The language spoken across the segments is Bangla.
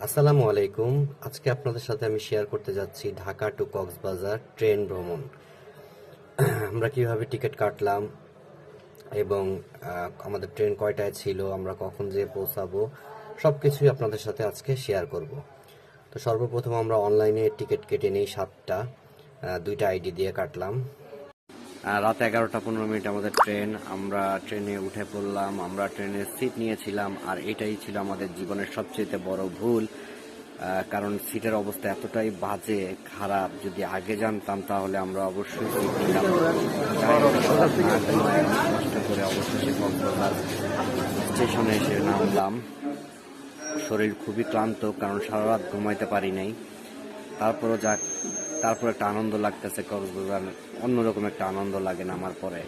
আসসালামু আলাইকুম। আজকে আপনাদের সাথে আমি শেয়ার করতে যাচ্ছি ঢাকা টু কক্সবাজার ট্রেন ভ্রমণ। আমরা কিভাবে টিকিট কাটলাম এবং আমাদের ট্রেন কয়টায় ছিল, আমরা কখন যেয়ে পৌঁছাবো, সব কিছুই আপনাদের সাথে আজকে শেয়ার করব। তো সর্বপ্রথম আমরা অনলাইনে টিকিট কেটে নিই 7টা, 2টা আইডি দিয়ে কাটলাম। রাত 11টা 15 মিনিট আমাদের ট্রেন। আমরা ট্রেনে উঠে পড়লাম। আমরা ট্রেনের সিট নিয়েছিলাম, আর এটাই ছিল আমাদের জীবনের সবচেয়ে বড় ভুল। কারণ সিটের অবস্থা এতটাই বাজে খারাপ, যদি আগে জানতাম তাহলে আমরা অবশ্যই সিট নিতাম। কষ্ট করে অবশেষে কক্সবাজার স্টেশনে এসে নামলাম। শরীর খুবই ক্লান্ত, কারণ সারা রাত ঘুমাইতে পারি নাই। তারপর একটা আনন্দ লাগতেছে। কক্সবাজার অন্যরকম একটা আনন্দ লাগে নামার পরে।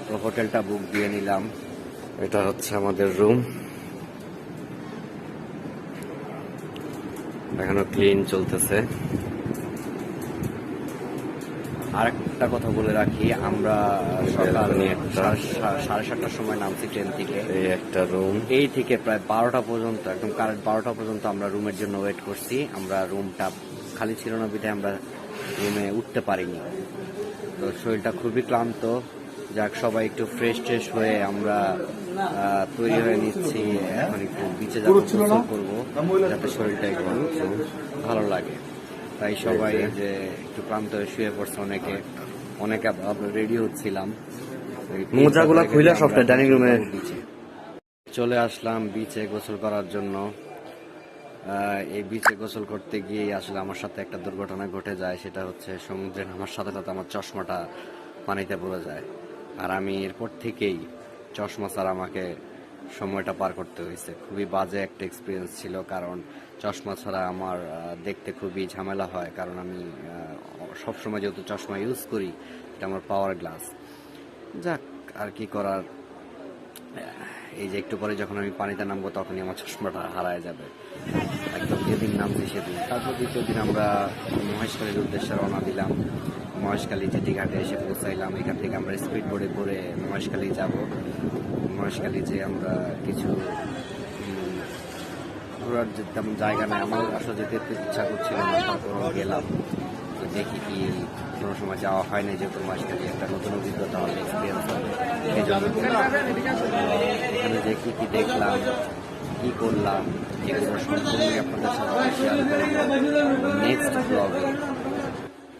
তো হোটেলটা বুক দিয়ে নিলাম। এটা হচ্ছে আমাদের রুম। এখনো ক্লিন চলতেছে। আর একটা কথা বলে রাখি, আমরা সকাল 7:30টার সময় নামছি ট্রেন থেকে। এই একটা রুম, এই থেকে প্রায় 12টা পর্যন্ত, একদম কারেক্ট 12টা পর্যন্ত আমরা রুমের জন্য ওয়েট করছি। আমরা রুমটা খালি ছিল না বিধায় আমরা রুমে উঠতে পারিনি। তো শরীরটা খুবই ক্লান্ত। যাক, সবাই একটু ফ্রেশ ট্রেশ হয়ে আমরা তৈরি হয়ে নিচ্ছি। এখন একটু বিচে যাবো, গোসল করবো, যাতে শরীরটা একটু ভালো লাগে। তাই সবাই যে একটু ক্লান্ত হয়ে শুয়ে পড়ছে। অনেকে রেডি হচ্ছিলাম। মোজাগুলা খুলে সবটা ডাইনিং রুমে চলে আসলাম বিচে গোসল করার জন্য। এই বিচে গোসল করতে গিয়ে আসলে আমার সাথে একটা দুর্ঘটনা ঘটে যায়। সেটা হচ্ছে, সমুদ্রে নামার সাথে সাথে আমার চশমাটা পানিতে পড়ে যায়। আর আমি এরপর থেকেই চশমা ছাড়া আমাকে সময়টা পার করতে হয়েছে। খুবই বাজে একটা এক্সপিরিয়েন্স ছিল, কারণ চশমা ছাড়া আমার দেখতে খুবই ঝামেলা হয়। কারণ আমি সবসময় যেহেতু চশমা ইউজ করি, এটা আমার পাওয়ার গ্লাস। যাক, আর কি করার। এই যে একটু পরে যখন আমি পানিতে নামবো, তখনই আমার চশমাটা হারায় যাবে। একদম যেদিন নামছি সেদিন। তারপর দ্বিতীয় দিন আমরা মহেশখালীর উদ্দেশ্যে রওনা দিলাম। মহেশখালী জেটিঘাটে এসে পৌঁছাইলাম। এখান থেকে আমরা স্পিড বোটে করে মহেশখালী যাব। মহেশখালী যে আমরা কিছু ঘোরার তেমন জায়গা নেই, আমার আসলে যেতে ইচ্ছা করছিল না, তারপরও গেলাম। তো দেখি কি, কোনো সময় যাওয়া হয় না, যেহেতু মহেশখালী একটা নতুন অভিজ্ঞতা হবে, এক্সপিরিয়েন্স হবে। সেই জন্য এখানে যে কি কি দেখলাম, কি করলাম, এগুলো সম্পূর্ণই আপনাদের সাথে শেয়ার করবো নেক্সট ব্লগে।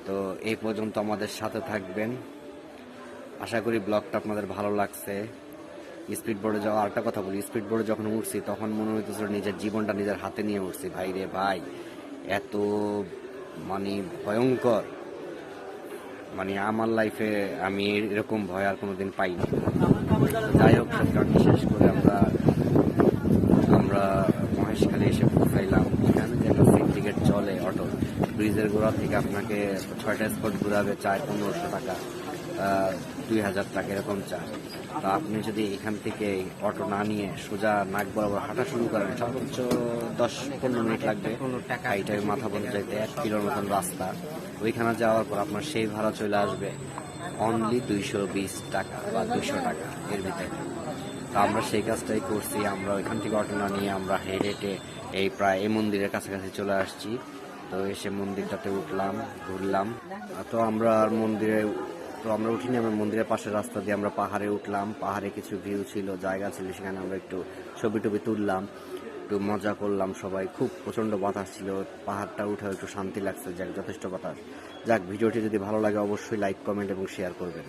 তো এই পর্যন্ত আমাদের সাথে থাকবেন। আশা করি ব্লগটা আপনাদের ভালো লাগছে। স্পিড বোর্ডে যাওয়া, আরেকটা কথা বলি, স্পিড বোর্ডে যখন উঠছি তখন মনে হইতেছিল নিজের জীবনটা নিজের হাতে নিয়ে উঠছি। ভাই রে ভাই, এত ভয়ঙ্কর, আমার লাইফে আমি এরকম ভয় আর কোনোদিন পাইনি। যাই হোক, সবটাকে শেষ করে আমরা মহেশখালী এসে পৌঁছাইলাম। এখানে যে একটা সিন্ডিকেট চলে অটো, ব্রিজের গোড়া থেকে আপনাকে 6টা স্পট ঘুরাবে, চায় 1500 টাকা, 2000 টাকা এরকম চায়। তা আপনি যদি এখান থেকে অটো না নিয়ে সোজা নাক বরাবর হাঁটা শুরু করেন, সর্বোচ্চ 10-15 মিনিট লাগবে। এইটাই মাথা বন্ধ যাইতে 1 কিলোর মতন রাস্তা। ওইখানে যাওয়ার পর আপনার সেই ভাড়া চলে আসবে অনলি 220 টাকা বা 200 টাকা এর ভিতরে। তো আমরা সেই কাজটাই করছি। আমরা ওইখান থেকে অটো না নিয়ে আমরা হেঁটে হেঁটে প্রায় এই মন্দিরের কাছাকাছি চলে আসছি। তো এসে মন্দিরটাতে উঠলাম, ঘুরলাম। তো আমরা উঠিনি। আমরা মন্দিরের পাশের রাস্তা দিয়ে আমরা পাহাড়ে উঠলাম। পাহাড়ে কিছু ভিউ ছিল, জায়গা ছিল, সেখানে আমরা একটু ছবি টবি তুললাম, একটু মজা করলাম সবাই। খুব প্রচণ্ড বাতাস ছিল, পাহাড়টা উঠে একটু শান্তি লাগছে, যথেষ্ট বাতাস। যাক, ভিডিওটি যদি ভালো লাগে অবশ্যই লাইক, কমেন্ট এবং শেয়ার করবেন।